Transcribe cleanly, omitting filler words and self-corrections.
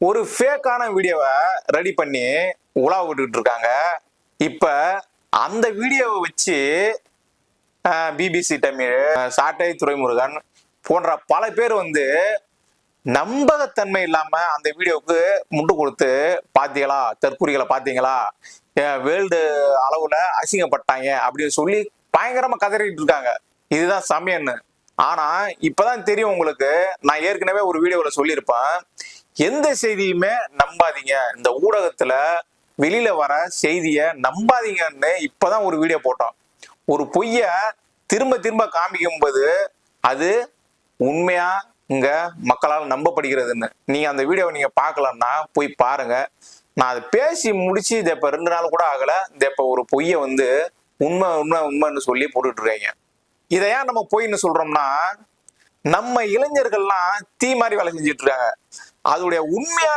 ஒரு ஃபேக்கான வீடியோவை ரெடி பண்ணி உலா விட்டுக்கிட்டு இருக்காங்க. இப்ப அந்த வீடியோவை வச்சு பிபிசி தமிழ், சாட்டை துரைமுருகன் போன்ற பல பேர் நம்பகத்தன்மை இல்லாம அந்த வீடியோவுக்கு முட்டு கொடுத்து, பாத்தீங்களா தற்கூரிகளை பாத்தீங்களா, வேர்ல்டு அளவுல அசிங்கப்பட்டாங்க அப்படின்னு சொல்லி பயங்கரமா கதறிட்டு இருக்காங்க. இதுதான் சமயம்னு. ஆனா இப்பதான் தெரியும் உங்களுக்கு. நான் ஏற்கனவே ஒரு வீடியோல சொல்லியிருப்பேன், எந்த செய்தியுமே நம்பாதீங்க, இந்த ஊடகத்துல வெளியில வர செய்திய நம்பாதீங்கன்னு இப்பதான் ஒரு வீடியோ போட்டோம். ஒரு பொய்ய திரும்ப திரும்ப காமிக்கும் போது அது உண்மையா இங்க மக்களால் நம்பப்படுகிறதுன்னு. நீங்க அந்த வீடியோவை நீங்க பார்க்கலன்னா போய் பாருங்க. நான் அதை பேசி முடிச்சு இதை இப்ப 2 நாள் கூட ஆகல. இந்த இப்ப ஒரு பொய்ய உண்மை உண்மை உண்மைன்னு சொல்லி போட்டுட்டு இருக்காங்க. இதை ஏன் நம்ம பொய்ன்னு சொல்றோம்னா, நம்ம இளைஞர்கள்லாம் தீ மாதிரி வேலை செஞ்சுட்டு இருக்காங்க. அதோடைய உண்மையான